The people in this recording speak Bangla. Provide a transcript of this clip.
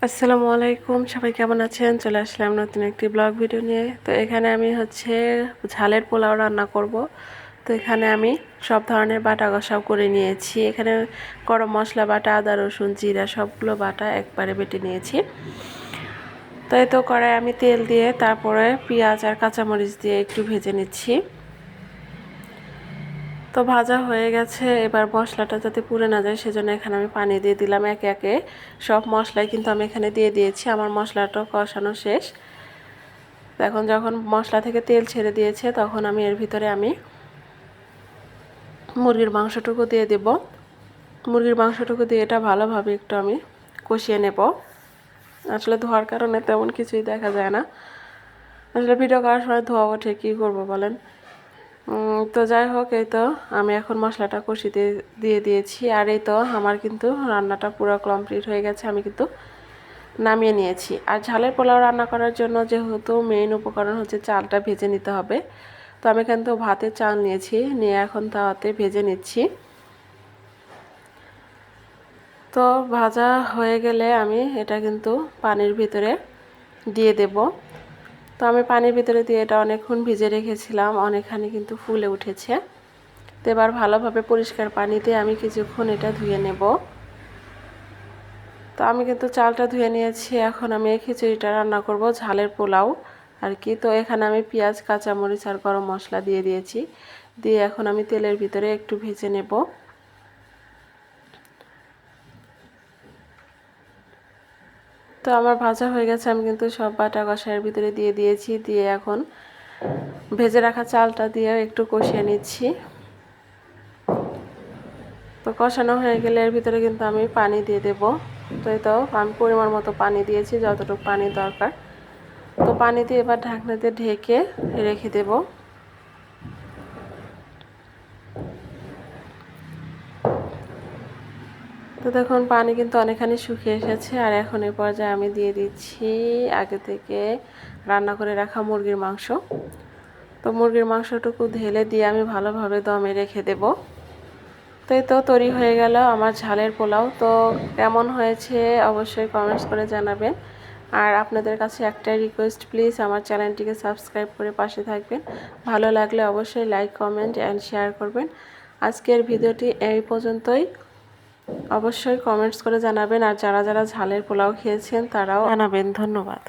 আসসালামু আলাইকুম, সবাই কেমন আছেন? চলে আসলাম নতুন একটি ব্লগ ভিডিও নিয়ে। তো এখানে আমি ঝালের পোলাও রান্না করব। তো এখানে আমি সব ধরনের বাটা কষাও করে নিয়েছি। এখানে গরম মশলা বাটা, আদা রসুন জিরা সবগুলো বাটা একবারে বেটে নিয়েছি। তো এই তো কড়াই আমি তেল দিয়ে তারপরে পেঁয়াজ আর কাঁচামরিচ দিয়ে একটু ভেজে নিচ্ছি। তো ভাজা হয়ে গেছে, এবার মশলাটা যাতে পুড়ে না যায় সেজন্য এখানে আমি পানি দিয়ে দিলাম। একে একে সব মশলাই কিন্তু আমি এখানে দিয়ে দিয়েছি। আমার মশলাটা কষানো শেষ। এখন যখন মশলা থেকে তেল ছেড়ে দিয়েছে তখন আমি এর ভিতরে মুরগির মাংসটুকু দিয়ে দেব। মুরগির মাংসটুকু দিয়ে এটা ভালোভাবে একটু আমি কষিয়ে নেব। আসলে ধোয়ার কারণে তেমন কিছুই দেখা যায় না। আসলে ভিডিও করার সময় ধোয়া ওঠে, কী করবো বলেন। তো যাই হোক, এই তো আমি এখন মশলাটা কষিতে দিয়ে দিয়েছি। আর এই তো আমার কিন্তু রান্নাটা পুরো কমপ্লিট হয়ে গেছে, আমি কিন্তু নামিয়ে নিয়েছি। আর ঝালের পোলাও রান্না করার জন্য যেহেতু মেইন উপকরণ হচ্ছে চালটা ভেজে নিতে হবে, তো আমি কিন্তু ভাতের চাল নিয়েছি, নিয়ে এখন তাওয়াতে ভেজে নিচ্ছি। তো ভাজা হয়ে গেলে আমি এটা কিন্তু পানির ভিতরে দিয়ে দেব। তো আমি পানির ভিতরে দিয়ে এটা অনেকক্ষণ ভিজে রেখেছিলাম, অনেকখানি কিন্তু ফুলে উঠেছে। তো এবার ভালোভাবে পরিষ্কার পানিতে আমি কিছুক্ষণ এটা ধুয়ে নেব। তো আমি কিন্তু চালটা ধুয়ে নিয়েছি, এখন আমি এই খিচুড়িটা রান্না করব, ঝালের পোলাও আর কি। তো এখানে আমি পেঁয়াজ কাঁচামরিচ আর গরম মশলা দিয়ে দিয়েছি, দিয়ে এখন আমি তেলের ভিতরে একটু ভেজে নেব। তো আমার ভাজা হয়ে গেছে, আমি কিন্তু সব বাটা কষায়ের ভিতরে দিয়ে দিয়েছি, দিয়ে এখন ভেজে রাখা চালটা দিয়ে একটু কষিয়ে নিচ্ছি। তো কষানো হয়ে গেলে এর ভিতরে কিন্তু আমি পানি দিয়ে দেব। তো এই তো আমি পরিমাণ মতো পানি দিয়েছি, যতটুকু পানি দরকার। তো পানি দিয়ে এবার ঢাকনা দিয়ে ঢেকে রেখে দেব। তো দেখুন পানি কিন্তু অনেকখানি শুকিয়ে এসেছে। আর এখন এই পর্যায়ে আমি দিয়ে দিচ্ছি আগে থেকে রান্না করে রাখা মুরগির মাংস। তো মুরগির মাংসটুকু ঢেলে দিয়ে আমি ভালোভাবে দমে রেখে দেব। তো এই তো তৈরি হয়ে গেল আমার ঝালের পোলাও। তো কেমন হয়েছে অবশ্যই কমেন্টস করে জানাবেন। আর আপনাদের কাছে একটাই রিকোয়েস্ট, প্লিজ আমার চ্যানেলটিকে সাবস্ক্রাইব করে পাশে থাকবেন। ভালো লাগলে অবশ্যই লাইক কমেন্ট অ্যান্ড শেয়ার করবেন। আজকের ভিডিওটি এই পর্যন্তই। অবশ্যই কমেন্টস করে জানাবেন, আর যারা যারা ঝালের পোলাও খেয়েছেন তারাও জানাবেন। ধন্যবাদ।